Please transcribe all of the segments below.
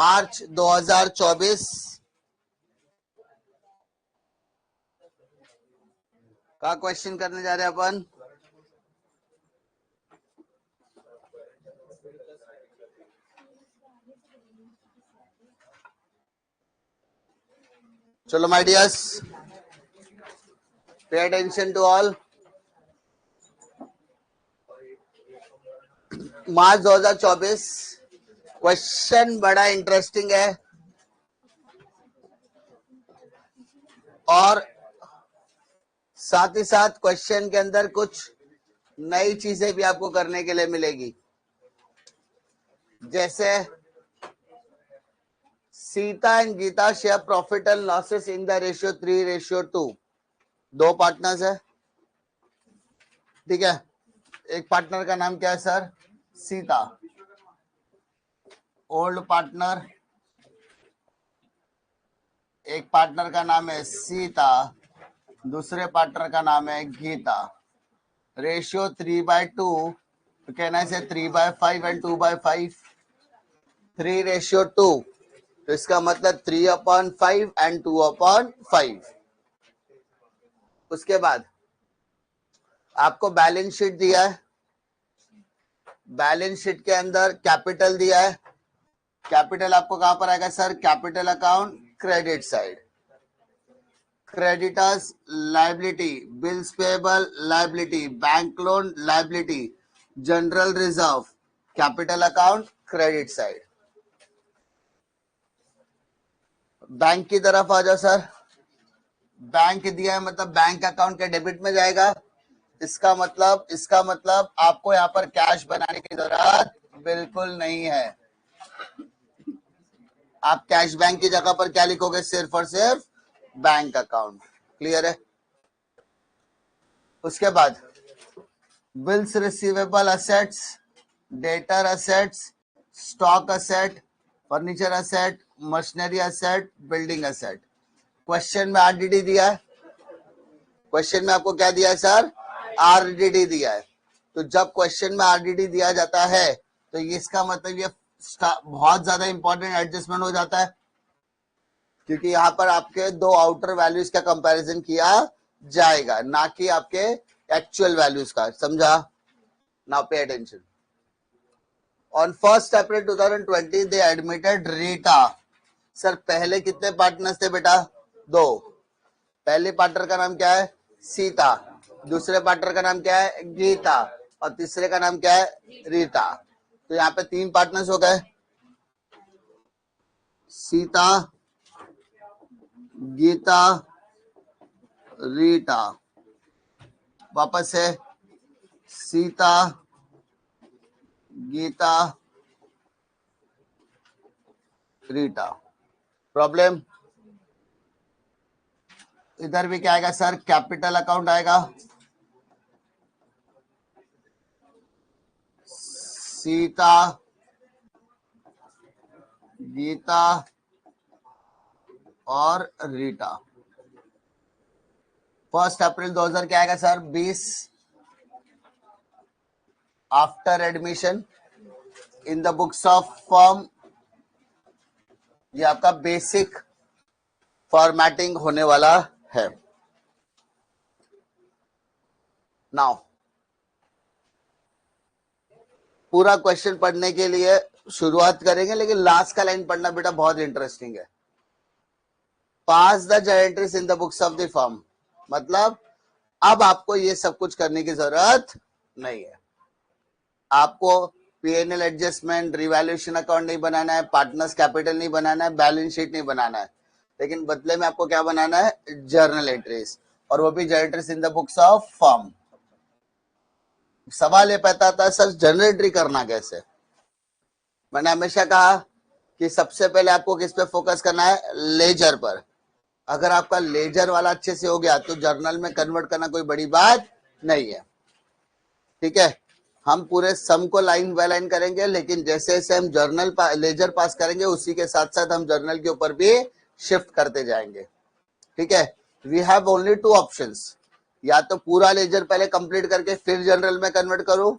मार्च 2024 का क्वेश्चन करने जा रहे हैं अपन। चलो my dears, pay attention to all. March 2024 question बड़ा इंटरेस्टिंग है और साथ ही साथ क्वेश्चन के अंदर कुछ नई चीजें भी आपको करने के लिए मिलेगी। जैसे Sita and Gita share profit and losses in the ratio 3:2। दो पार्टनर्स है, ठीक है। एक पार्टनर का नाम क्या है सर? Sita, old partner. एक पार्टनर का नाम है सीता, दूसरे पार्टनर का नाम है गीता। रेशियो 3:2, तो कहना है 3/5 एंड 2/5। 3:2, तो इसका मतलब 3/5 एंड 2/5। उसके बाद आपको बैलेंस शीट दिया है। बैलेंस शीट के अंदर कैपिटल दिया है। कैपिटल आपको कहां पर आएगा sir? Capital account, credit side. Creditors liability, bills payable liability, bank loan liability, general reserve, capital account, credit side. Bank की तरफ आ जाओ सर। बैंक दिया है मतलब बैंक अकाउंट के डेबिट में जाएगा। इसका मतलब आपको यहाँ पर कैश बनाने की जरूरत बिल्कुल नहीं है। आप कैश बैंक की जगह पर क्या लिखोगे? सिर्फ और सिर्फ बैंक अकाउंट। क्लियर है? उसके बाद bills receivable assets, debtor assets, stock asset, furniture asset, machinery asset, building asset. Question में आरडीडी दिया है। क्वेश्चन में आपको क्या दिया है सर? आरडीडी दिया है। तो जब क्वेश्चन में आरडीडी दिया जाता है तो इसका मतलब ये बहुत ज्यादा इंपॉर्टेंट एडजस्टमेंट हो जाता है, क्योंकि यहाँ पर आपके दो आउटर वैल्यूज का कंपैरिजन किया जाएगा, ना कि आपके एक्चुअल वैल्यूज का। समझा? Now pay attention. On 1 April 2020 they admitted Rita. Sir पहले कितने पार्टनर्स थे बेटा? दो। पहले पार्टनर का नाम क्या है? सीता, दूसरे पार्टनर का नाम क्या है? गीता, और तीसरे का नाम क्या है? रीता। तो यहाँ पे 3 पार्टनर्स हो गए, सीता, गीता, रीटा। वापस से सीता, गीता, रीटा। प्रॉब्लम इधर भी क्या आएगा सर? कैपिटल अकाउंट आएगा। सीता, गीता और रीटा। 1 अप्रैल 2000 क्या आएगा sir? 20। After admission in the books of firm, ये आपका बेसिक फॉर्मेटिंग होने वाला है। नाउ पूरा क्वेश्चन पढ़ने के लिए शुरुआत करेंगे, लेकिन लास्ट का लाइन पढ़ना बेटा बहुत इंटरेस्टिंग है। Pass the journal entries in the books of the firm, मतलब अब आपको ये सब कुछ करने की जरूरत नहीं है। आपको पीएनएल एडजस्टमेंट, रिवैल्यूएशन अकाउंट नहीं बनाना है, पार्टनर्स कैपिटल नहीं बनाना है, बैलेंस शीट नहीं बनाना है, लेकिन बदले में आपको क्या बनाना है? जर्नल एंट्रीज, और वो भी journal entries in the books of firm. सवाल ये पैदा था सर जर्नल एंट्री करना कैसे? मैंने हमेशा कहा कि सबसे पहले आपको किस पे फोकस करना है? लेजर पर। अगर आपका लेजर वाला अच्छे से हो गया तो जर्नल में कन्वर्ट करना कोई बड़ी बात नहीं है, ठीक है। हम पूरे सम को लाइन बाय लाइन करेंगे, लेकिन जैसे जैसे हम लेजर पास करेंगे उसी के साथ साथ हम जर्नल के ऊपर भी शिफ्ट करते जाएंगे, ठीक है। वी हैव ओनली 2 ऑप्शंस, या तो पूरा लेजर पहले कंप्लीट करके फिर जर्नल में कन्वर्ट करो,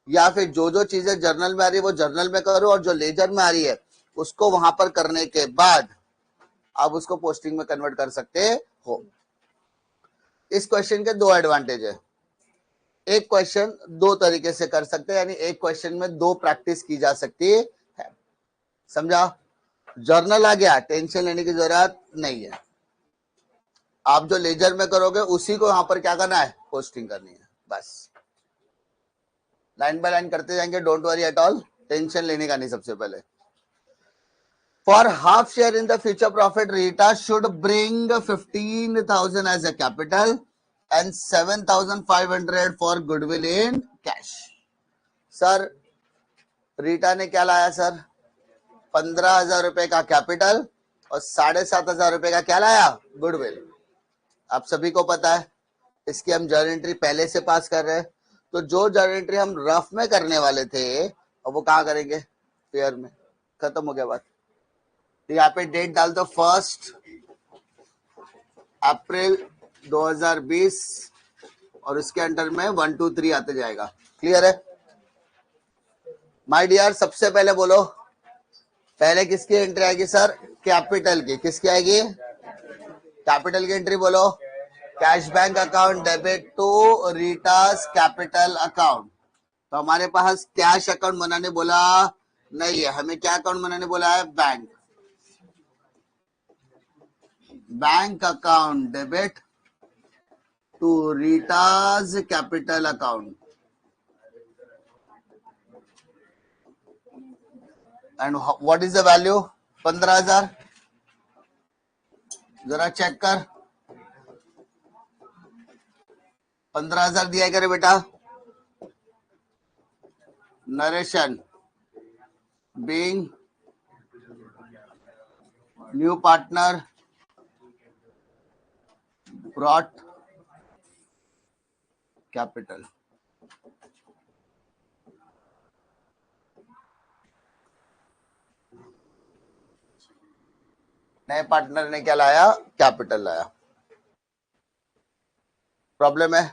या फिर जो जो चीजें जर्नल में आ रही है वो जर्नल में करो, और जो लेजर में आ रही है उसको वहां पर करने के बाद आप उसको पोस्टिंग में कन्वर्ट कर सकते हो। इस क्वेश्चन के दो एडवांटेज है। एक क्वेश्चन दो तरीके से कर सकते हैं, यानी एक क्वेश्चन में दो प्रैक्टिस की जा सकती है। समझा? जर्नल आ गया, टेंशन लेने की जरूरत नहीं है। आप जो लेजर में करोगे उसी को यहां पर क्या करना है, पोस्टिंग करनी है, बस लाइन बाय लाइन करते जाएंगे। Don't worry at all, tension लेने का नहीं। सबसे पहले for half share in the future profit, Rita should bring 15,000 as a capital and 7,500 for goodwill in cash. Sir Rita ने क्या लाया सर, 15,000 रुपए का कैपिटल और 7,500 रुपए का क्या लाया, गुडविल। आप सभी को पता है इसकी हम जर्नल एंट्री पहले से पास कर रहे हैं। तो जो जर्नल एंट्री हम रफ में करने वाले थे और वो कहाँ करेंगे, फेयर में। खत्म हो गया बात। तो यहाँ पे डेट डाल दो 1 अप्रैल 2020 और उसके अंडर में 1 2 3 आते जाएगा। क्लियर है माय डियर? सबसे पहले बोलो, पहले किसकी एंट्री आएगी सर, कैपिटल की। किसकी आएगी, कैपिटल की एंट्री बोलो। Cash bank account debit to Rita's capital account. तो हमारे पास कैश अकाउंट बनाने बोला नहीं है, हमें क्या अकाउंट बनाने बोला है, bank. Bank account debit to Rita's capital account and what is the value, 15,000। जरा चेक कर, 15,000 दिया करे बेटा। Narration being new partner brought capital. नए पार्टनर ने क्या लाया, कैपिटल लाया। प्रॉब्लम है,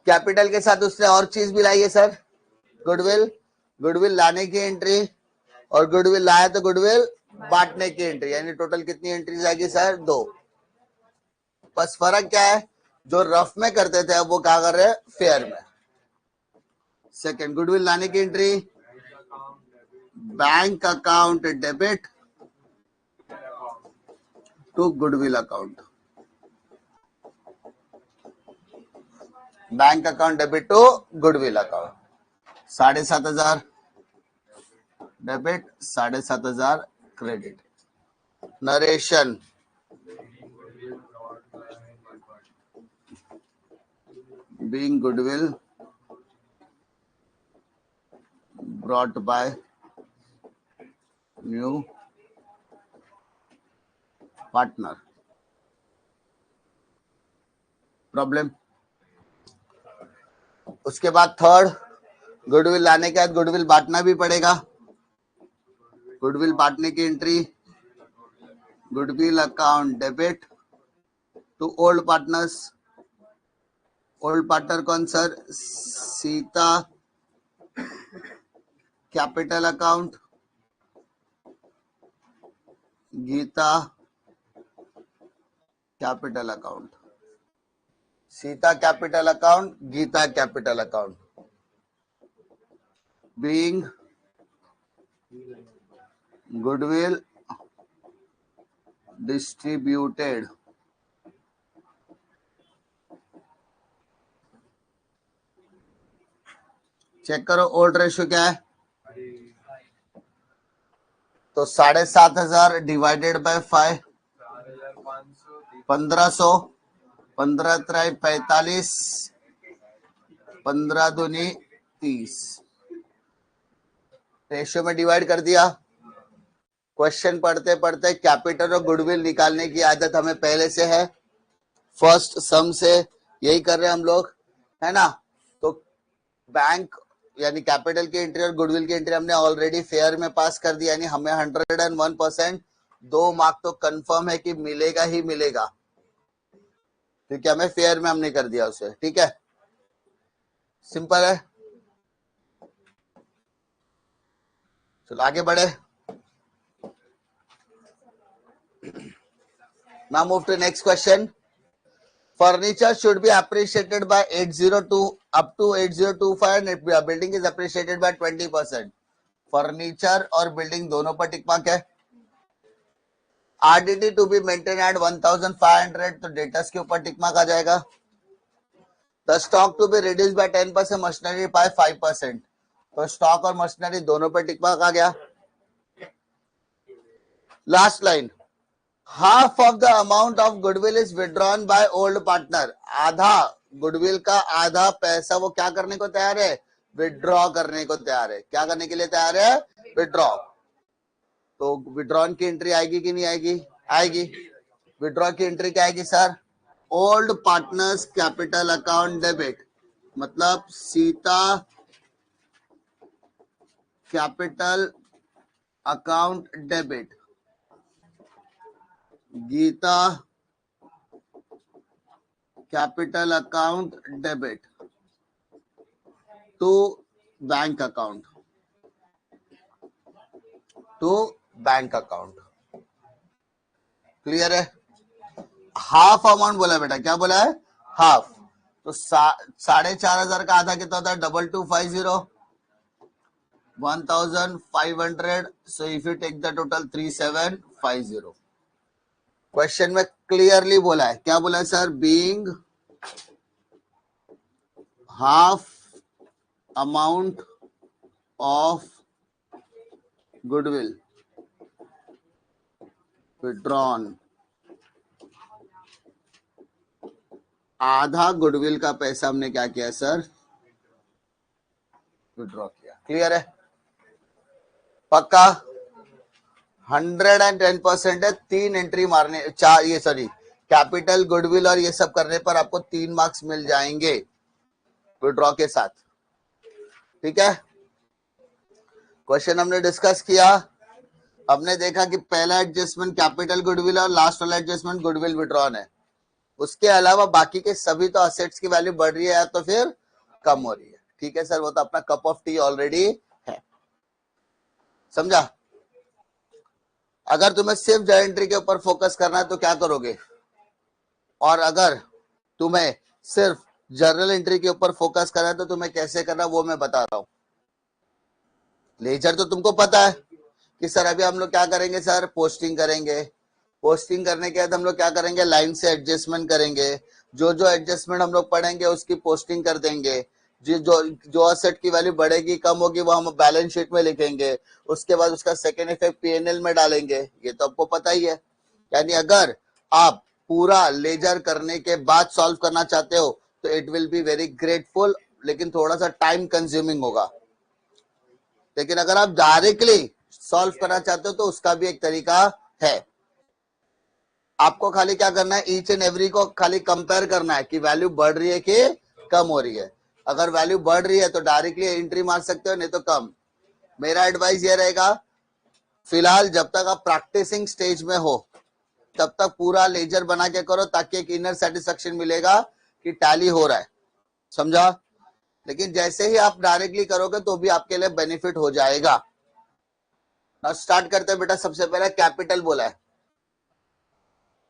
कैपिटल के साथ उसने और चीज भी लाई है सर, गुडविल। गुडविल लाने की एंट्री और गुडविल लाया तो गुडविल बांटने की एंट्री, यानी टोटल कितनी एंट्रीज आएगी सर, 2। बस फर्क क्या है, जो रफ में करते थे अब वो क्या कर रहे हैं, फेयर में। सेकंड, गुडविल लाने की entry bank account debit to goodwill account, bank account debit to goodwill account. 7,500 debit, 7,500 credit. Narration being goodwill brought by new partner. Problem. उसके बाद थर्ड, गुडविल लाने के बाद गुडविल बांटना भी पड़ेगा। गुडविल बांटने की entry goodwill account debit to old partners. Old partner कौन sir, Sita capital account, Gita capital account. Sita capital account, Gita capital account being goodwill distributed check करो ओल्ड रेशियो क्या है, तो 7,500 डिवाइडेड बाय 5, 1,500, 15 × 45, 15 दूनी 30, रेशियो में डिवाइड कर दिया। क्वेश्चन पढ़ते पढ़ते कैपिटल और गुडविल निकालने की आदत हमें पहले से है, फर्स्ट सम से यही कर रहे हैं हम लोग, है ना। तो बैंक यानी कैपिटल की एंट्री और गुडविल की एंट्री हमने ऑलरेडी फेयर में पास कर दिया, यानी हमें 101% 2 मार्क तो कंफर्म है कि मिलेगा ही मिलेगा, क्योंकि हमें फेयर में हमने कर दिया उसे। ठीक है, सिंपल है। चलो आगे बढ़े. Now move to next question. Furniture should be appreciated by 802 up to 8025 and building is appreciated by 20%. Furniture और बिल्डिंग दोनों पर टिक मार्क है. RDT to be maintain at 1500 तो डेटर्स के ऊपर टिक मार्क आ जाएगा. The stock to be reduce by 10%, machinery by 5%. तो स्टॉक और मशीनरी दोनों पर टिक मार्क आ गया. Last line, half of the amount of goodwill is withdrawn by old partner. आधा गुडविल का आधा पैसा वो क्या करने को तैयार है? विड्रॉ करने को तैयार है. क्या करने के लिए तैयार है? विड्रॉ. तो विड्रॉन की एंट्री आएगी कि नहीं आएगी? आएगी. विड्रॉ की एंट्री क्या आएगी sir? Old partners capital account debit. मतलब Sita capital account debit, Gita capital account debit to bank account, to bank account. Clear है? हाफ अमाउंट बोला बेटा. क्या बोला है? हाफ. तो 4,500 का आधा कितना होता है? 2250, 1500. So if you take the total 3750. Question में क्लियरली बोला है. क्या बोला है sir? Being half amount of goodwill withdrawn, आधा गुडविल का पैसा हमने क्या किया सर? विड्रॉ किया. क्लियर है? पक्का? 110% है. 3 एंट्री मारने, 4 ये सॉरी कैपिटल गुडविल और ये सब करने पर आपको 3 मार्क्स मिल जाएंगे विड्रॉ के साथ. ठीक है? क्वेश्चन हमने डिस्कस किया. हमने देखा कि पहला एडजस्टमेंट कैपिटल गुडविल और लास्ट वाला एडजस्टमेंट गुडविल विड्रॉन है. उसके अलावा बाकी के सभी तो असेट्स की वैल्यू बढ़ रही है या तो फिर कम हो रही है. ठीक है सर? वो तो अपना कप ऑफ टी ऑलरेडी है. समझा? अगर तुम्हें सिर्फ जर्नल एंट्री के ऊपर फोकस करना है तो क्या करोगे, और अगर तुम्हें सिर्फ जर्नल एंट्री के ऊपर फोकस करना है तो तुम्हें कैसे करना वो मैं बता रहा हूं. लेजर तो तुमको पता है कि सर अभी हम लोग क्या करेंगे सर? पोस्टिंग करेंगे. पोस्टिंग करने के बाद हम लोग क्या करेंगे? लाइन से एडजस्टमेंट करेंगे. जो जो एडजस्टमेंट हम लोग पढ़ेंगे उसकी पोस्टिंग कर देंगे. जो असेट की वैल्यू बढ़ेगी कम होगी वो हम बैलेंस शीट में लिखेंगे. उसके बाद उसका सेकेंड इफेक्ट पीएनएल में डालेंगे. ये तो आपको पता ही है. यानी अगर आप पूरा लेजर करने के बाद सॉल्व करना चाहते हो तो it will be very grateful, लेकिन थोड़ा सा टाइम कंज्यूमिंग होगा. लेकिन अगर आप डायरेक्टली सॉल्व करना चाहते हो तो उसका भी एक तरीका है. आपको खाली क्या करना है? ईच एंड एवरी को खाली कंपेयर करना है कि वैल्यू बढ़ रही है कि कम हो रही है. अगर वैल्यू बढ़ रही है तो डायरेक्टली एंट्री मार सकते हो, नहीं तो कम. मेरा एडवाइस ये रहेगा, फिलहाल जब तक आप प्रैक्टिसिंग स्टेज में हो तब तक पूरा लेजर बना के करो ताकि एक इनर सेटिस्फेक्शन मिलेगा कि टैली हो रहा है. समझा? लेकिन जैसे ही आप डायरेक्टली करोगे तो भी आपके लिए बेनिफिट हो जाएगा. अब स्टार्ट करते हैं बेटा. सबसे पहले कैपिटल बोला है.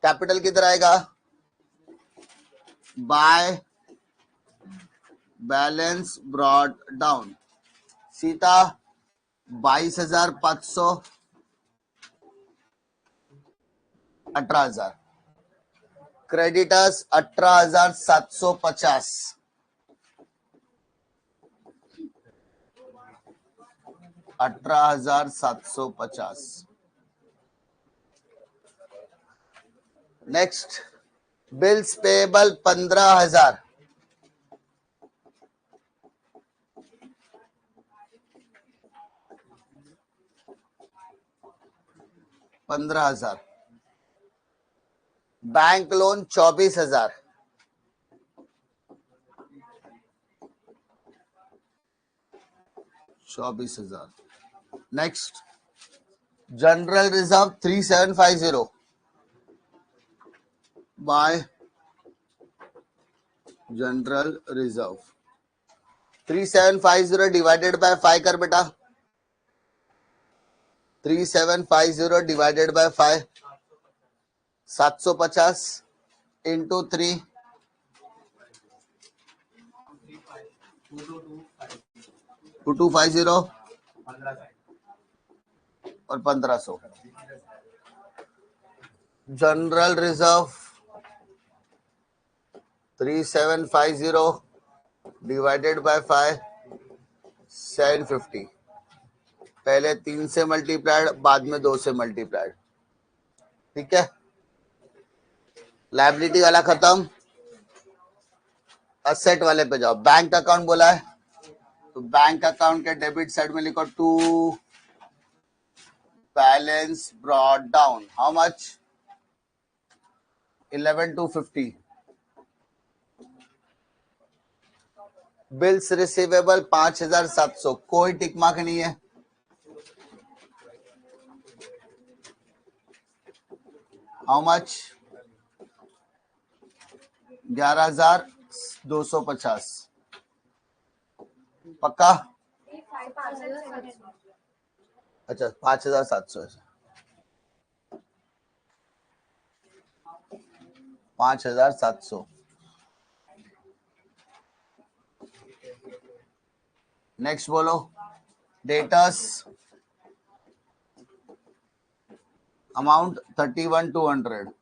कैपिटल किधर आएगा? By balance brought down. Sita 22,500, 18,000. Creditors 18,750, 18,750. Next bills payable 15,000, 15,000. Bank loan 24,000, 24,000. Next general reserve 3750 bye general reserve. 3750 divided by 5 कर बेटा. 3750 डिवाइडेड बाय 5, 750 इंटू 3, 2250 और 1500. General reserve 3750 divided by 5, 750. पहले 3 से मल्टीप्लाइड, बाद में 2 से मल्टीप्लाइड. ठीक है, लायबिलिटी वाला खत्म. असेट वाले पे जाओ. बैंक अकाउंट बोला है तो बैंक अकाउंट के डेबिट साइड में लिखो to balance brought down. How much? 11250. Bills receivable 5700. कोई टिक मार्क नहीं है. How much? 11250. पक्का? अच्छा 5700. 5700. नेक्स्ट बोलो. Debtors amount 31,200.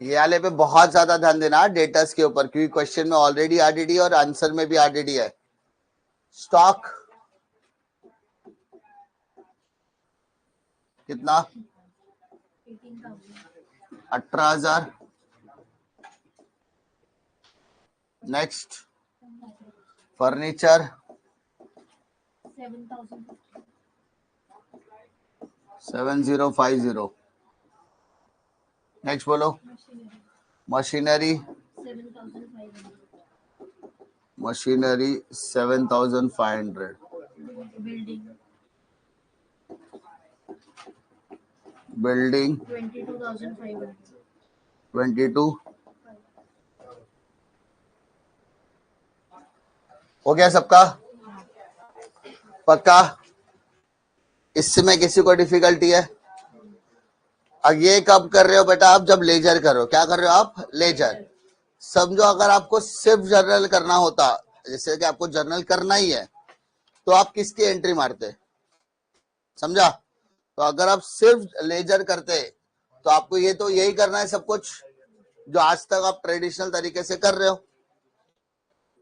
ये वाले पे बहुत ज्यादा ध्यान देना डेटर्स के ऊपर, क्योंकि क्वेश्चन में ऑलरेडी आरडीडी और आंसर में भी आरडीडी है. स्टॉक कितना? 18,000. Next furniture 7050. नेक्स्ट बोलो. मशीनरी 7500. बिल्डिंग 22. हो गया सबका? पक्का? इसमें किसी को डिफिकल्टी है? अब ये कब कर रहे हो बेटा आप? जब लेजर करो. क्या कर रहे हो आप? लेजर. समझो अगर आपको सिर्फ जर्नल करना होता, जैसे कि आपको जर्नल करना ही है, तो आप किसकी एंट्री मारते? समझा? तो अगर आप सिर्फ लेजर करते तो आपको ये तो यही करना है सब कुछ जो आज तक आप ट्रेडिशनल तरीके से कर रहे हो.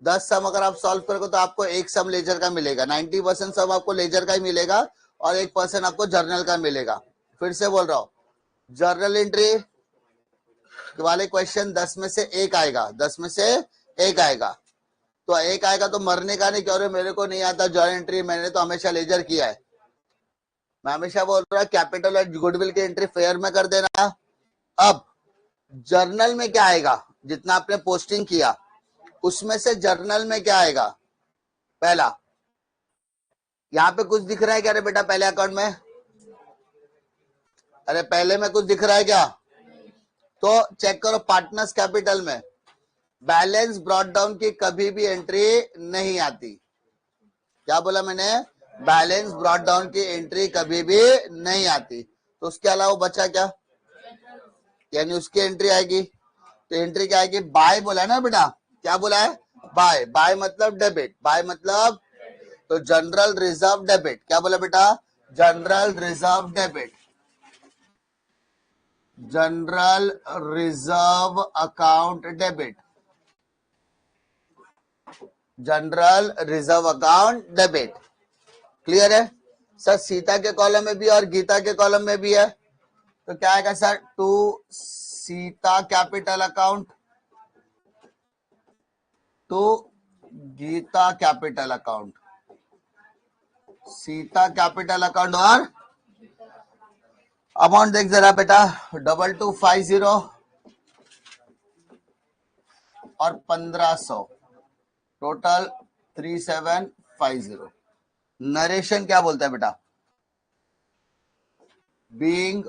10 सम अगर आप सॉल्व करोगे तो आपको एक सम लेजर का मिलेगा. 90% सम आपको लेजर का ही मिलेगा और 1% आपको जर्नल का मिलेगा. फिर से बोल रहा हूं, जर्नल एंट्री वाले क्वेश्चन 10 में से एक आएगा. 10 में से एक आएगा. तो एक आएगा तो मरने का नहीं, क्यों मेरे को नहीं आता जर्नल एंट्री, मैंने तो हमेशा लेजर किया है. मैं हमेशा बोल रहा कैपिटल और गुडविल की एंट्री फेयर में कर देना. अब जर्नल में क्या आएगा? जितना आपने पोस्टिंग किया उसमें से जर्नल में क्या आएगा? पहला, यहाँ पे कुछ दिख रहा है क्या रे बेटा पहले अकाउंट में? अरे पहले में कुछ दिख रहा है क्या? तो चेक करो पार्टनर्स कैपिटल में बैलेंस ब्रॉट डाउन की कभी भी एंट्री नहीं आती. क्या बोला मैंने? बैलेंस ब्रॉट डाउन की एंट्री कभी भी नहीं आती. तो उसके अलावा बचा क्या? यानी उसकी एंट्री आएगी. तो एंट्री क्या आएगी? बाय बोला है ना बेटा? क्या बोला है? बाय. बाय मतलब डेबिट. बाय मतलब तो जनरल रिजर्व डेबिट. क्या बोला बेटा? General reserve debit. General reserve account debit. General reserve account debit. Clear है सर? सीता के कॉलम में भी और गीता के कॉलम में भी है. तो क्या आएगा sir? To Sita capital account, to Gita capital account. Sita capital account और अमाउंट देख जरा बेटा. 2250 और 1500. टोटल 3750. नरेशन क्या बोलता है बेटा? Being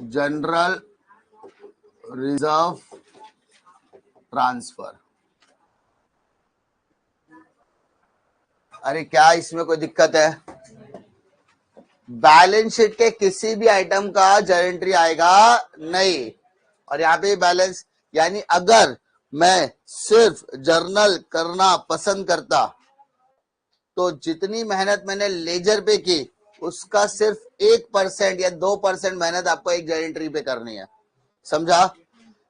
general reserve transfer. अरे क्या इसमें कोई दिक्कत है? बैलेंस शीट के किसी भी आइटम का जर्नल एंट्री आएगा नहीं। और यहाँ पे बैलेंस, यानी अगर मैं सिर्फ जर्नल करना पसंद करता तो जितनी मेहनत मैंने लेजर पे की उसका सिर्फ 1% या 2% मेहनत आपको एक जर्नल एंट्री पे करनी है। समझा?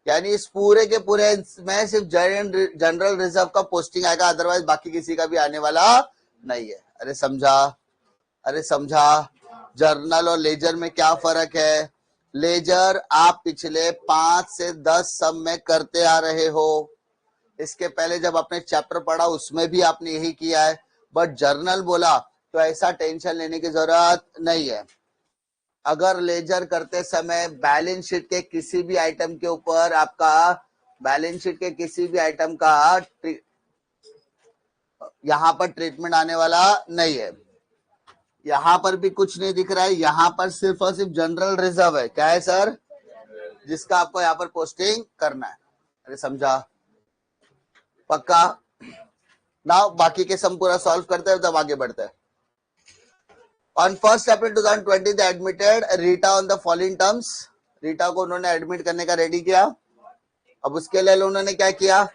यानी इस पूरे के पूरे में सिर्फ जनरल रिजर्व का पोस्टिंग आएगा, अदरवाइज बाकी किसी का भी आने वाला नहीं है। अरे समझा? अरे समझा? जर्नल और लेजर में क्या फर्क है? लेजर आप पिछले 5 से 10 सब में करते आ रहे हो, इसके पहले जब आपने चैप्टर पढ़ा उसमें भी आपने यही किया है। बट जर्नल बोला तो ऐसा टेंशन लेने की जरूरत नहीं है। अगर लेजर करते समय बैलेंस शीट के किसी भी आइटम के ऊपर आपका बैलेंस शीट के किसी भी आइटम का यहां पर ट्रीटमेंट आने वाला नहीं है। यहां पर भी कुछ नहीं दिख रहा है, यहां पर सिर्फ और सिर्फ जनरल रिजर्व है। क्या है सर? जिसका आपको यहां पर पोस्टिंग करना है। अरे समझा? पक्का? ना बाकी के सम पूरा सॉल्व करते हैं तब आगे बढ़ते हैं। On 1st April 2020 they admitted Rita on the following terms. Rita को उन्होंने एडमिट करने का रेडी किया। अब उसके लिए उन्होंने क्या किया?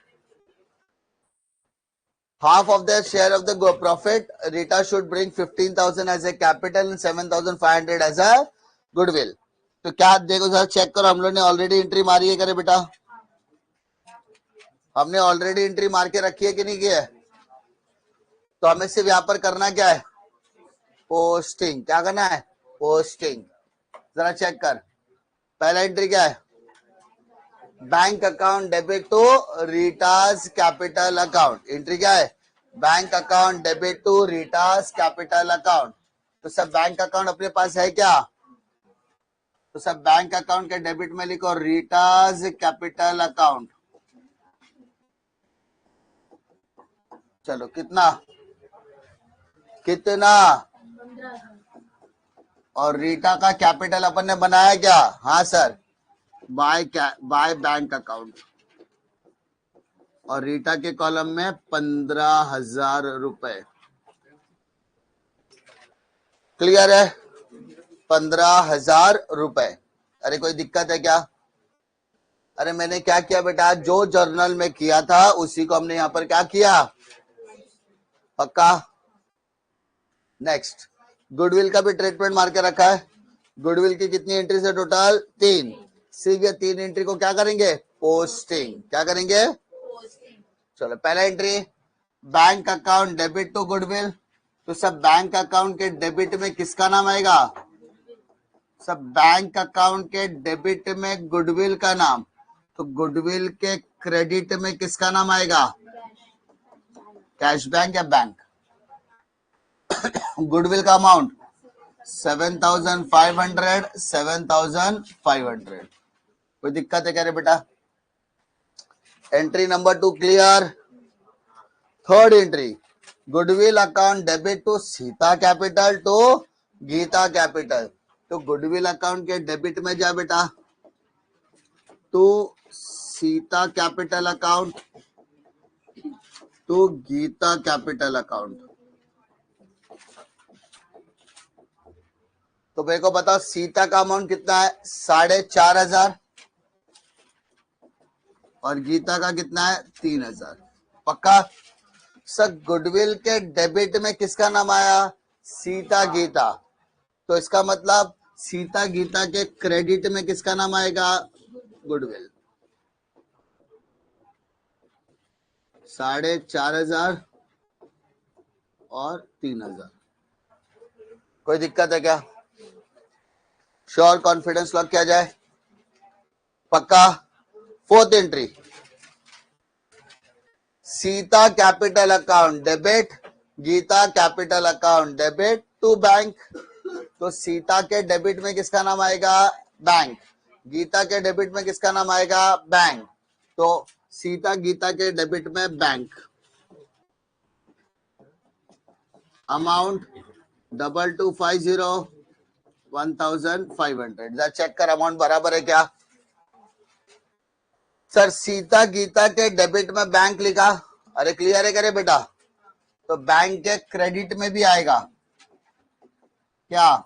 half of their share of the profit, Rita should bring 15,000 as a capital and 7,500 as a goodwill. तो क्या देखो सर, चेक करो, हम लोग ने ऑलरेडी एंट्री मारी है करे बेटा? हमने ऑलरेडी एंट्री मार के रखी है कि नहीं की है? तो हमें सिर्फ यहाँ पर करना क्या है? पोस्टिंग। क्या करना है? पोस्टिंग। जरा चेक कर, पहला एंट्री क्या है? Bank account debit to Rita's capital account. Entry क्या है? Bank account debit to Rita's capital account. तो सब बैंक अकाउंट अपने पास है क्या? तो सब बैंक अकाउंट के डेबिट में लिखो रीटास कैपिटल अकाउंट। चलो कितना कितना? और रीटा का कैपिटल अपन ने बनाया क्या? हाँ सर, बाय बैंक अकाउंट। और रीटा के कॉलम में 15,000 रुपए। क्लियर है? 15,000 रुपए। अरे कोई दिक्कत है क्या? अरे मैंने क्या किया बेटा? जो जर्नल में किया था उसी को हमने यहाँ पर क्या किया? पक्का? नेक्स्ट, गुडविल का भी ट्रीटमेंट मार के रखा है। गुडविल की कितनी एंट्री से टोटल? 3। सिर्फ ये 3 एंट्री को क्या करेंगे? पोस्टिंग। क्या करेंगे? चलो पहला entry, bank account debit to goodwill. तो सब बैंक अकाउंट के डेबिट में किसका नाम आएगा? सब बैंक अकाउंट के डेबिट में गुडविल का नाम। तो गुडविल के क्रेडिट में किसका नाम आएगा? कैश बैंक या बैंक? गुडविल का अमाउंट 7,500 7,500। कोई दिक्कत है क्या रे बेटा? एंट्री नंबर 2 क्लियर। Third entry, goodwill account debit to Sita capital to Gita capital. तो गुडविल अकाउंट के डेबिट में जा बेटा to Sita capital account to Gita capital account. तो मेरे को बताओ सीता का अमाउंट कितना है? 4,500। और गीता का कितना है? 3,000। पक्का? सर गुडविल के डेबिट में किसका नाम आया? सीता गीता। तो इसका मतलब सीता गीता के क्रेडिट में किसका नाम आएगा? गुडविल। 4,500 और 3,000। कोई दिक्कत है क्या? श्योर, कॉन्फिडेंस लॉक किया जाए? पक्का? Fourth entry, Sita capital account debit, Gita capital account debit to bank. तो सीता के डेबिट में किसका नाम आएगा? बैंक। गीता के डेबिट में किसका नाम आएगा? बैंक। तो सीता गीता के डेबिट में बैंक। अमाउंट 2250 1,500। चेक कर अमाउंट बराबर है क्या? सर सीता गीता के डेबिट में बैंक लिखा। अरे क्लियर है करे बेटा? तो बैंक के क्रेडिट में भी आएगा क्या,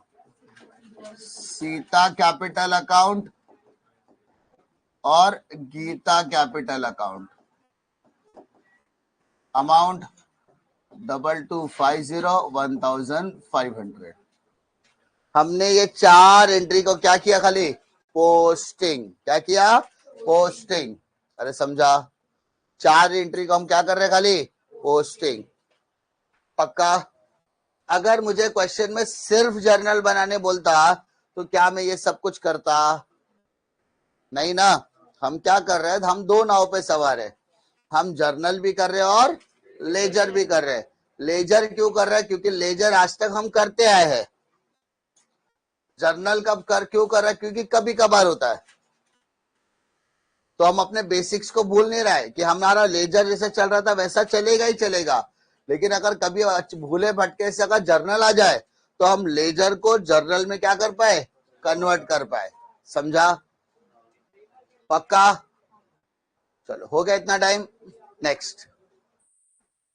सीता कैपिटल अकाउंट और गीता कैपिटल अकाउंट, अमाउंट 2250 1500। हमने ये 4 एंट्री को क्या किया, खाली पोस्टिंग। क्या किया, पोस्टिंग। अरे समझा, 4 एंट्री को हम क्या कर रहे हैं, खाली पोस्टिंग। पक्का? अगर मुझे क्वेश्चन में सिर्फ जर्नल बनाने बोलता तो क्या मैं ये सब कुछ करता? नहीं ना। हम क्या कर रहे हैं, हम 2 नाव पे सवार है। हम जर्नल भी कर रहे हैं और लेजर भी कर रहे हैं। लेजर क्यों कर रहे हैं? क्योंकि लेजर आज तक हम करते आए हैं। जर्नल क्यों कर रहे हैं? क्योंकि कभी कभार होता है। तो हम अपने बेसिक्स को भूल नहीं रहे कि हमारा लेजर जैसे चल रहा था वैसा चलेगा ही चलेगा। लेकिन अगर कभी भूले भटके से अगर जर्नल आ जाए तो हम लेजर को जर्नल में क्या कर पाए, कन्वर्ट कर पाए। समझा? पक्का? चलो हो गया इतना टाइम। नेक्स्ट,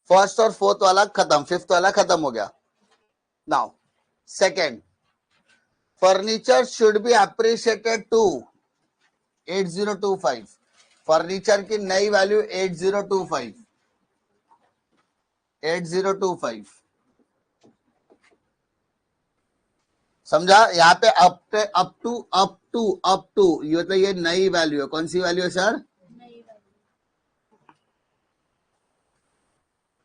फर्स्ट और फोर्थ वाला खत्म, फिफ्थ वाला खत्म हो गया। Now second, furniture should be appreciated to 8025। Furniture की नई वैल्यू 8025। समझा? यहाँ पे अप टू ये तो ये नई वैल्यू है। कौन सी वैल्यू है sir?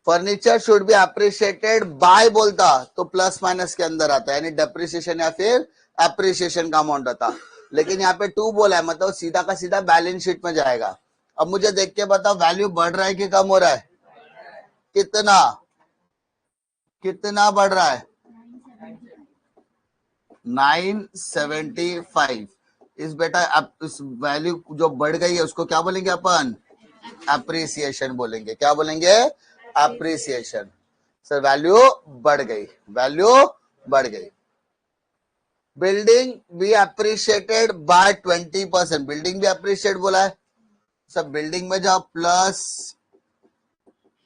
Furniture should be appreciated by बोलता तो प्लस माइनस के अंदर आता है, यानी डेप्रिसिएशन या फिर अप्रिसिएशन का अमाउंट आता। लेकिन यहाँ पे 2 बोला है, मतलब सीधा का सीधा बैलेंस शीट में जाएगा। अब मुझे देख के बताओ, वैल्यू बढ़ रहा है कि कम हो रहा है? कितना कितना बढ़ रहा है? 975। इस बेटा अब इस वैल्यू जो बढ़ गई है उसको क्या बोलेंगे अपन? अप्रिसिएशन बोलेंगे। क्या बोलेंगे? अप्रिसिएशन। सर वैल्यू बढ़ गई, वैल्यू बढ़ गई। बिल्डिंग भी अप्रिशिएटेड बाय 20%। बिल्डिंग भी अप्रिशिएट बोला है। सब बिल्डिंग में जाओ, प्लस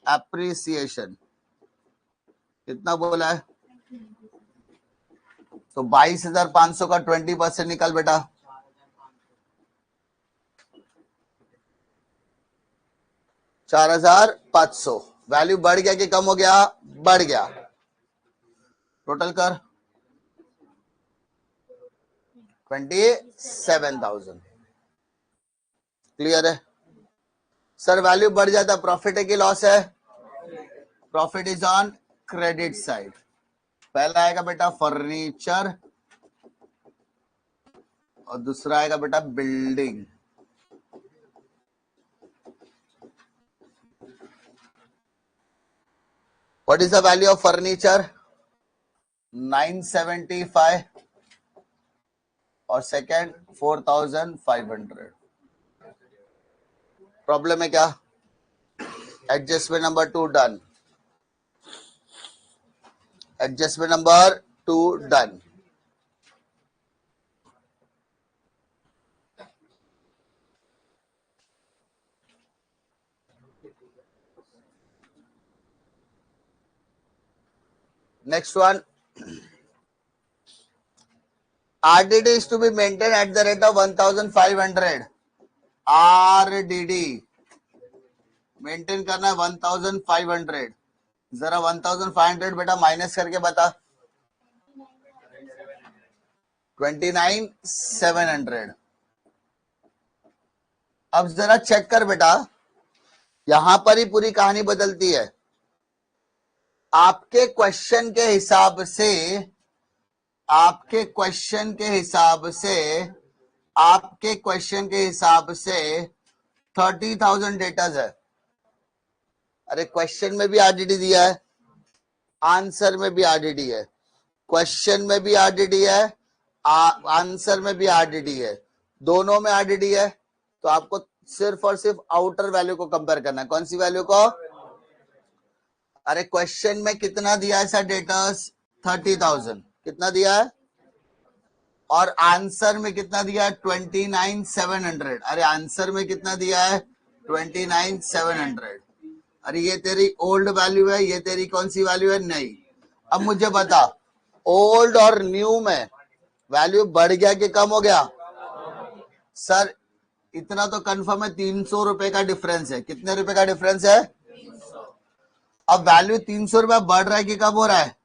अप्रिसिएशन कितना बोला है? तो 22,500 का 20% निकाल बेटा। 4,500। वैल्यू बढ़ गया कि कम हो गया? बढ़ गया। टोटल कर 27,000। क्लियर है? सर वैल्यू बढ़ जाता, प्रॉफिट है कि लॉस है? Profit is on credit side. पहला आएगा बेटा फर्नीचर और दूसरा आएगा बेटा building. What is the value of furniture? 975 और सेकेंड 4,500। प्रॉब्लम है क्या? Adjustment number 2 done. Adjustment number 2 done. Next one, RDD is to be maintained at the rate of 1,500। RDD maintain करना है 1,500। जरा 1,500 बेटा माइनस करके बता। 29,700। अब जरा चेक कर बेटा, यहां पर ही पूरी कहानी बदलती है। आपके क्वेश्चन के हिसाब से, आपके क्वेश्चन के हिसाब से, आपके क्वेश्चन के हिसाब से 30,000 डेटाज है। अरे क्वेश्चन में भी आरडीडी दिया है, आंसर में भी आरडीडी है। क्वेश्चन में भी आरडीडी है, आंसर में भी आरडीडी है, दोनों में आरडीडी है। तो आपको सिर्फ और सिर्फ आउटर वैल्यू को कंपेयर करना है। कौन सी वैल्यू को? अरे क्वेश्चन में कितना दिया है सर डेटास? 30,000। कितना दिया है? और आंसर में कितना दिया है? 29,700। अरे आंसर में कितना दिया है? 29,700। अरे ये तेरी ओल्ड वैल्यू है, ये तेरी कौन सी वैल्यू है? नहीं। अब मुझे बता, ओल्ड और न्यू में वैल्यू बढ़ गया कि कम हो गया? सर इतना तो कंफर्म है, 300 रुपए का डिफरेंस है। कितने रुपए का डिफरेंस है? अब वैल्यू 300 रुपए बढ़ रहा है कि कम हो रहा है?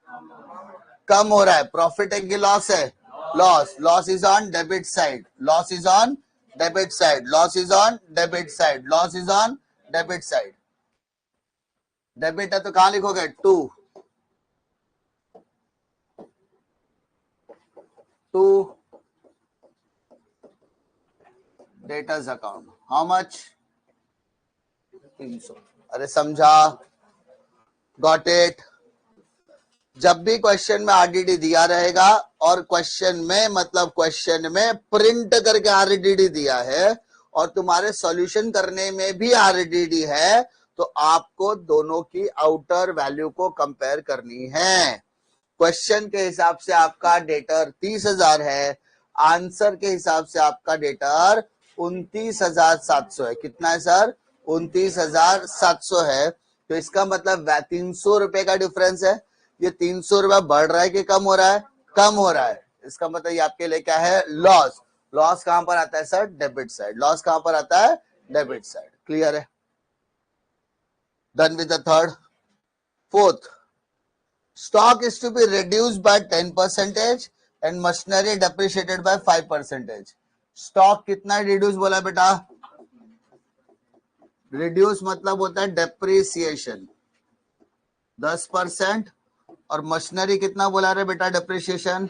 कम हो रहा है। प्रॉफिट है कि लॉस है? Loss. Loss is on debit side, loss is on debit side, loss is on debit side, loss is on debit side. Debit है तो कहां लिखोगे? To debtors account. How much? 300। अरे समझा? Got it? जब भी क्वेश्चन में आरडीडी दिया रहेगा और क्वेश्चन में मतलब क्वेश्चन में प्रिंट करके आरडीडी दिया है और तुम्हारे सॉल्यूशन करने में भी आरडीडी है, तो आपको दोनों की आउटर वैल्यू को कंपेयर करनी है। क्वेश्चन के हिसाब से आपका डेटर 30,000 है, आंसर के हिसाब से आपका डेटर 29,700 है। कितना है सर? 29,700 है। तो इसका मतलब 300 रुपए का डिफरेंस है। ये 300 रुपया बढ़ रहा है कि कम हो रहा है? कम हो रहा है। इसका मतलब ये आपके लिए क्या है? लॉस। लॉस कहां पर आता है सर? Debit side. लॉस कहां पर आता है? Debit side. क्लियर है? Done with the third. Fourth, stock is to be reduced by 10% and machinery depreciated by 5%. Stock कितना रिड्यूस बोला बेटा? रिड्यूस मतलब होता है डेप्रिसिएशन 10%, और मशीनरी कितना बोला रे बेटा? Depreciation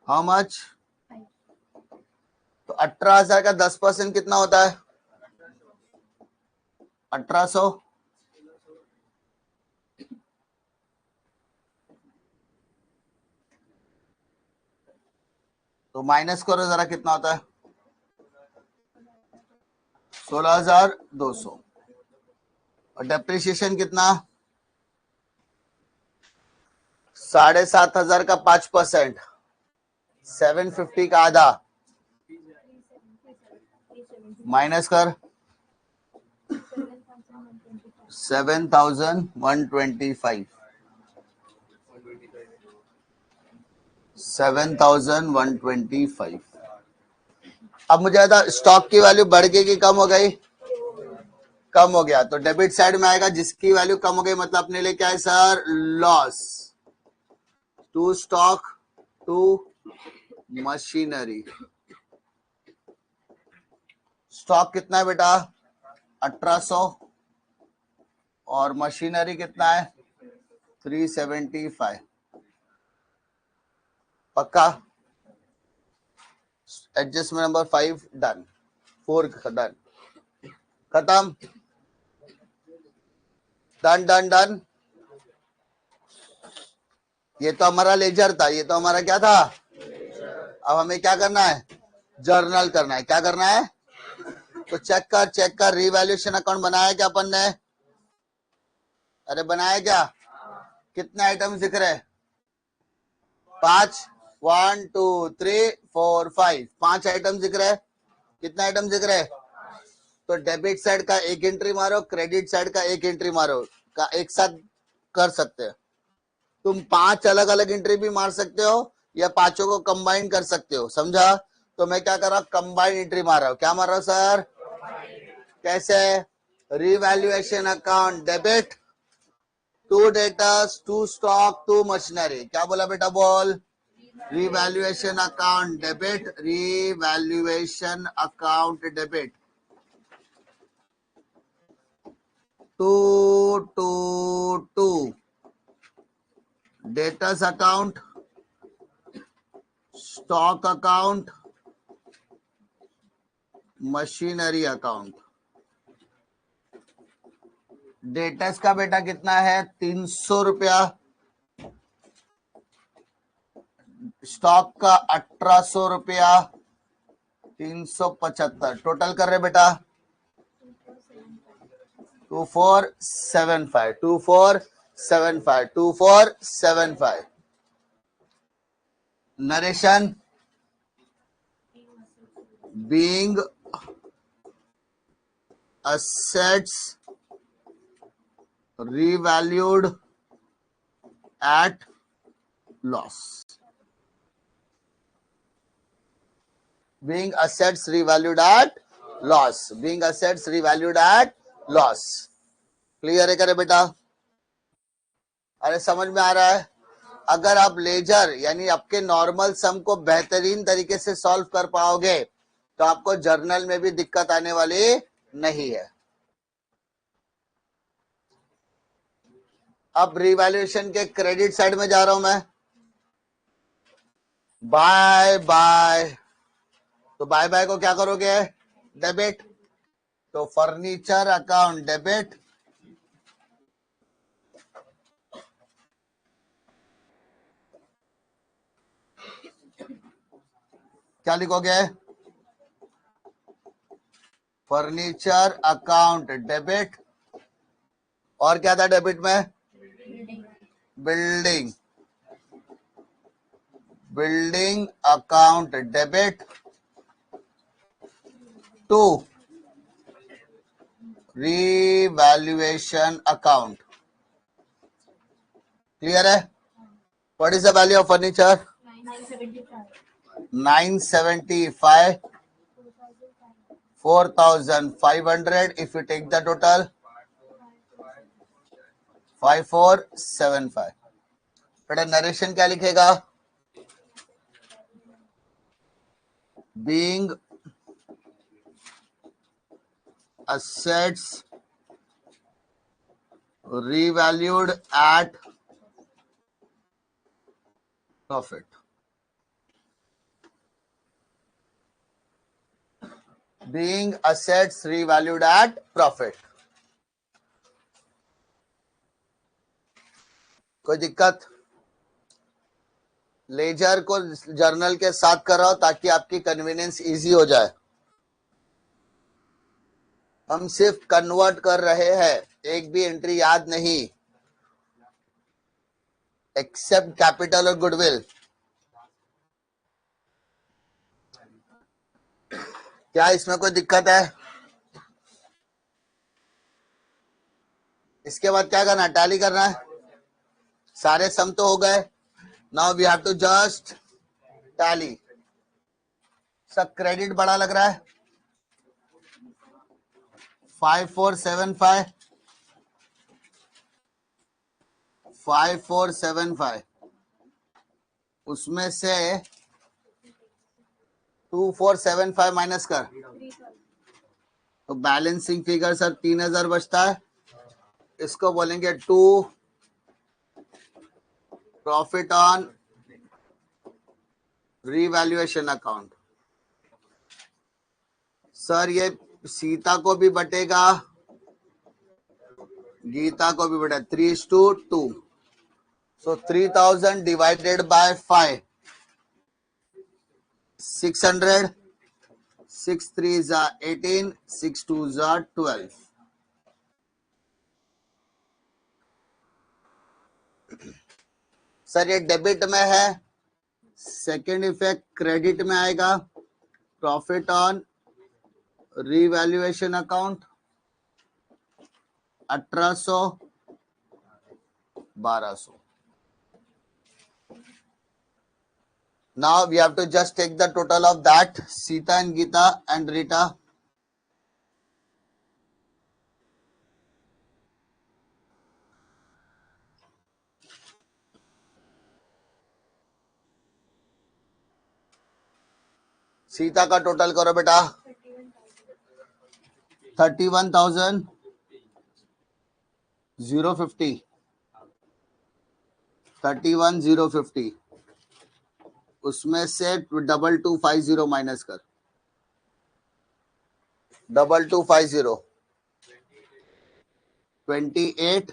how much? तो 18,000 का 10% कितना होता है? 1800। तो माइनस करो जरा, कितना होता है? 16,200। और डेप्रिसिएशन कितना? 7,500 का 5%, 750 का आधा, माइनस कर 7,125। 7,125। अब मुझे बता, स्टॉक की वैल्यू बढ़ गई कि कम हो गई? कम हो गया। तो डेबिट साइड में आएगा, जिसकी वैल्यू कम हो गई मतलब अपने लिए क्या है sir? Loss. To stock to machinery. Stock कितना है बेटा? 1800। और मशीनरी कितना है? 375। पक्का? Adjustment number 5 done. 4 डन। खत्म। Done done done. ये तो हमारा लेजर था, ये तो हमारा क्या था? अब हमें क्या करना है? जर्नल करना है। क्या करना है? तो चेक कर रिवैल्यूएशन अकाउंट बनाया क्या अपन ने? अरे बनाया क्या? कितने आइटम दिख रहे? 5। 1 2 3 4 5। 5 आइटम दिख रहे। कितने आइटम दिख रहे? तो डेबिट साइड का एक एंट्री मारो, क्रेडिट साइड का एक एंट्री मारो, का एक साथ कर सकते हो। तुम 5 अलग अलग एंट्री भी मार सकते हो या पांचों को कंबाइन कर सकते हो। समझा? तो मैं क्या कर रहा हूं? कंबाइन एंट्री मार रहा हूं। क्या मार रहा हूं सर? कैसे? Revaluation account debit, to debtors, to stock, to machinery. क्या बोला बेटा? बोल। Revaluation account debit, revaluation account debit, to to to debtors account, stock account, machinery account. Debtors का बेटा कितना है? 300 रुपया। स्टॉक का 1800 रुपया। 375 टोटल कर रहे बेटा? 2475। 2475। 2475। Narration being assets revalued at loss. Being assets revalued at loss. Being assets revalued at loss. Clear है करे बेटा? अरे समझ में आ रहा है? अगर आप लेजर यानी आपके नॉर्मल सम को बेहतरीन तरीके से सॉल्व कर पाओगे तो आपको जर्नल में भी दिक्कत आने वाली नहीं है. अब रिवैल्यूएशन के क्रेडिट साइड में जा रहा हूं मैं. Bye bye. तो बाय बाय को क्या करोगे? डेबिट. तो फर्नीचर अकाउंट डेबिट. क्या लिखोगे? Furniture account debit. और क्या था डेबिट में? Building. Building account debit to revaluation account. Clear है? What is the value of furniture? 975. 4,500. If you take the total, 5475. बेटा नरेशन क्या लिखेगा? Being assets revalued at profit. Being assets revalued at profit. कोई दिक्कत? Laser को journal के साथ कराओ ताकि आपकी कन्वीनियंस इजी हो जाए. हम सिर्फ कन्वर्ट कर रहे हैं, एक भी एंट्री याद नहीं, एक्सेप्ट कैपिटल और गुडविल. क्या इसमें कोई दिक्कत है? इसके बाद क्या करना है? टैली करना है. सारे सम तो हो गए. Now we have to just tally. सब क्रेडिट बड़ा लग रहा है. 5475. 5475 उसमें से 2475 माइनस कर तो बैलेंसिंग फिगर सर 3000 बचता है. इसको बोलेंगे to profit on revaluation account. Sir ये सीता को भी बटेगा, गीता को भी बटेगा. 3:2. So 3000 divided by 5. 600. 6 3s are 18. 6 2s are 12. Sir ये डेबिट में है. सेकेंड इफेक्ट क्रेडिट में आएगा. Profit on revaluation account 1800 1200. Now we have to just take the total of that. Sita and Geeta and Rita. Sita का total करो बेटा. 31,050. 31,050 उसमें से 2250 माइनस कर. 2250 28.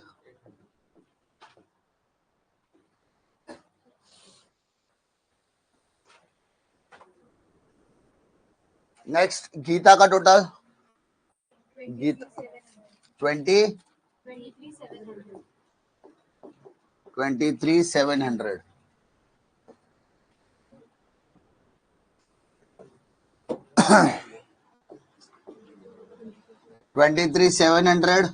नेक्स्ट गीता का टोटल. गीता 23,700. 23,700,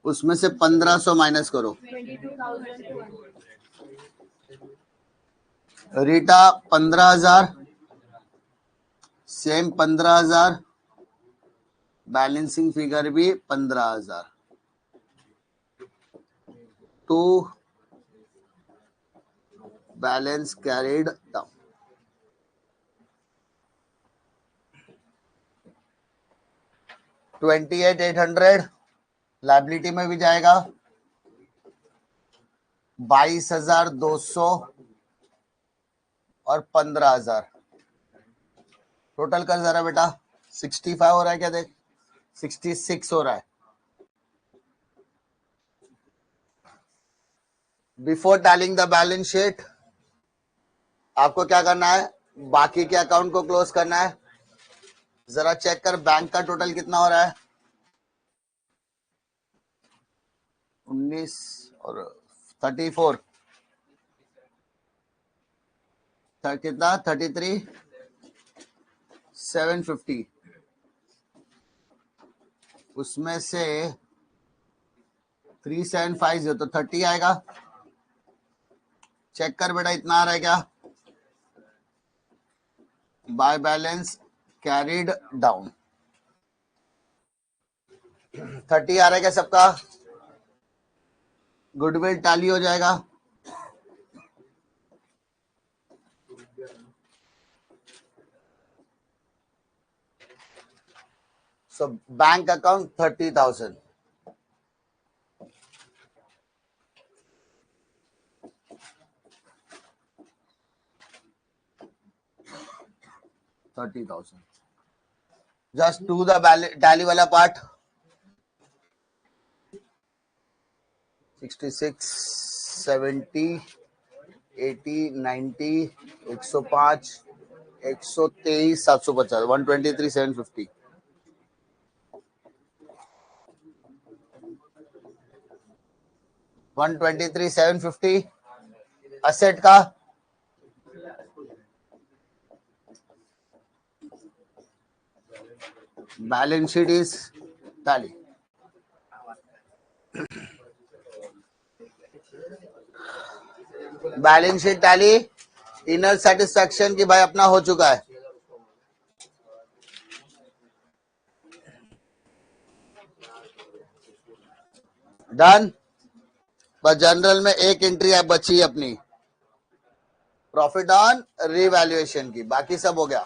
उसमें से 1,500 माइनस करो। रीटा 15,000, सेम 15,000, बैलेंसिंग फिगर भी 15,000। To balance carried down. 28,800 liability में भी जाएगा। 22,200 और 15,000 टोटल कर जरा बेटा। 65 हो रहा है क्या? देख 66 हो रहा है। बिफोर टैलिंग द बैलेंस शीट आपको क्या करना है? बाकी के अकाउंट को क्लोज करना है। जरा चेक कर बैंक का टोटल कितना हो रहा है। 19 और 34 कितना? 33,750। उसमें से 3,750 तो 30 आएगा। चेक कर बेटा इतना आ रहा है क्या? बाय बैलेंस कैरिड डाउन 30 आ रहा है क्या सबका? गुडविल टैली हो जाएगा। So bank account 30,000। Just do the tally वाला पार्ट। 66, 70, 80, 90, 105, 123, 750, 123,750। असेट का balance sheet is tally. Balance sheet tally inner satisfaction की भाई अपना हो चुका है। डन। बस जनरल में एक एंट्री है बची अपनी, प्रॉफिट ऑन रीवैल्यूएशन की। बाकी सब हो गया।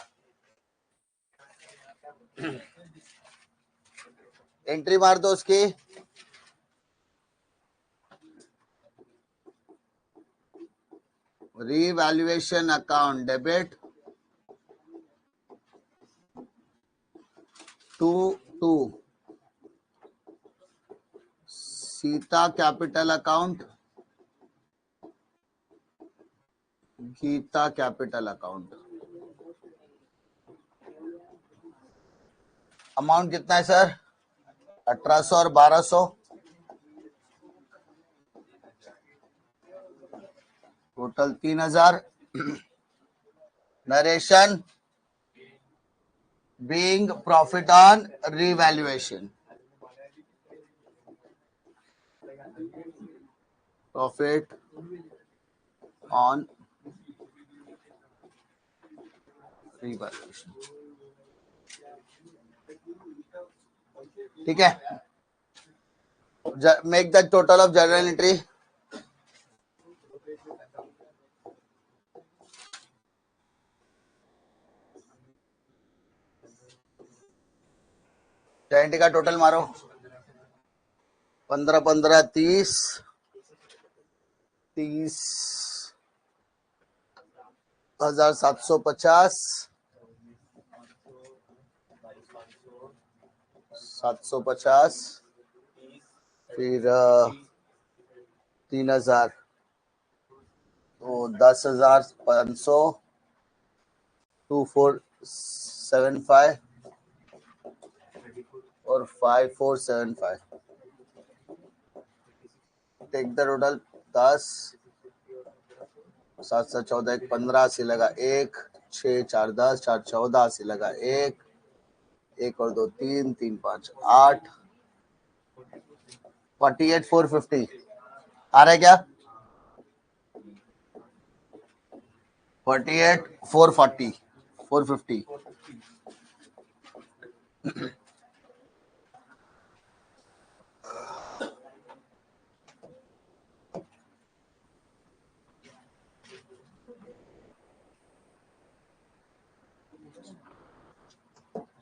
एंट्री मार दो उसकी। Revaluation account debit 2 Sita capital account, Gita capital account. Amount कितना है सर? 1,800 और 1,200 total 3,000। Narration being profit on revaluation, profit on revaluation. ठीक है। Make the total of journal entry. Entry का टोटल मारो। 15, 15, 30, 30,750, 750, फिर 3,000 तो 10,500, 2475 और 5475। टेक द टोटल 10, 7, 7, 14, 15 80 लगा 1, 6, 4, 10, 4, 14 80 लगा 1, एक और 2 3 3 5 8 48,450 आ रहा है क्या? 48,440 450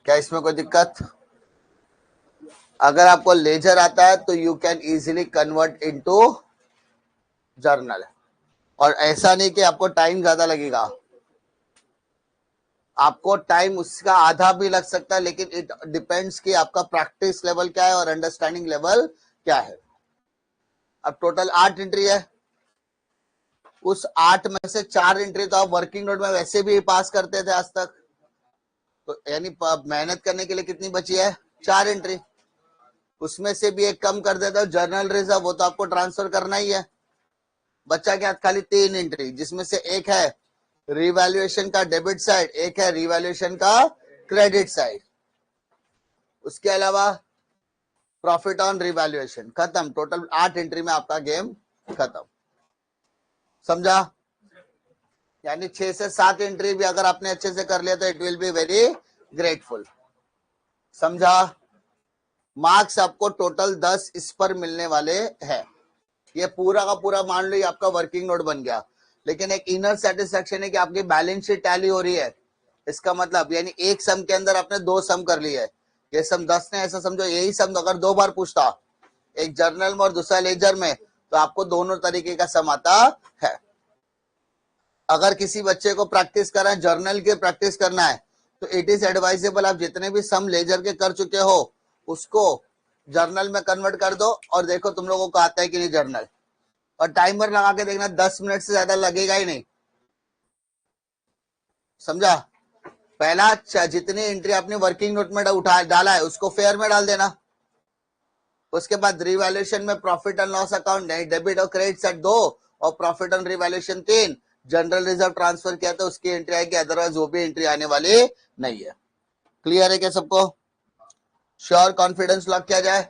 क्या इसमें कोई दिक्कत? अगर आपको लेजर आता है तो you can easily convert into journal, और ऐसा नहीं कि आपको टाइम ज्यादा लगेगा, आपको टाइम उसका आधा भी लग सकता है, लेकिन इट डिपेंड्स कि आपका प्रैक्टिस लेवल क्या है और अंडरस्टैंडिंग लेवल क्या है। अब टोटल 8 एंट्री है, उस 8 में से 4 एंट्री तो आप वर्किंग नोट में वैसे भी पास करते थे आज तक, तो यानी मेहनत करने के लिए कितनी बची है? 4 एंट्री। उसमें से भी एक कम कर देता हूं, जर्नल रिजर्व, वो तो आपको ट्रांसफर करना ही है। बच्चा क्या? खाली 3 एंट्री, जिसमें से एक है रिवैल्यूएशन का डेबिट साइड, एक है रिवैल्यूएशन का क्रेडिट साइड, उसके अलावा प्रॉफिट ऑन रिवैल्यूएशन। खत्म, टोटल 8 एंट्री में आपका गेम खत्म। समझा? यानी 6 से 7 एंट्री भी अगर आपने अच्छे से कर लिया तो it will be very grateful. समझा? मार्क्स आपको टोटल 10 इस पर मिलने वाले हैं। ये पूरा का पूरा मान लो आपका वर्किंग नोट बन गया, लेकिन एक इनर सेटिस्फेक्शन है कि आपकी बैलेंस शीट टैली हो रही है। इसका मतलब यानी एक सम के अंदर आपने 2 सम कर लिए है। ये सम 10 ने, ऐसा समझो यही सम अगर 2 बार पूछता, एक जर्नल में और दूसरा लेजर में, तो आपको दोनों तरीके का सम आता है। अगर किसी बच्चे को प्रैक्टिस करना है, जर्नल के प्रैक्टिस करना है, तो इट इज एडवाइजेबल आप जितने भी सम लेजर के कर चुके हो उसको जर्नल में कन्वर्ट कर दो और देखो तुम लोगों को आता है कि नहीं जर्नल, और टाइमर लगा के देखना, 10 मिनट से ज्यादा लगेगा ही नहीं। समझा? पहला जितनी एंट्री आपने वर्किंग नोट में उठा डाला है उसको फेयर में डाल देना, उसके बाद रिवैल्यूएशन में प्रॉफिट एंड लॉस अकाउंट नहीं, डेबिट और क्रेडिट साइड 2 और profit on revaluation 3, general reserve transfer किया तो उसकी एंट्री आएगी, अदरवाइज वो भी एंट्री आने वाली नहीं है। क्लियर है क्या सबको? श्योर? कॉन्फिडेंस लॉक किया जाए?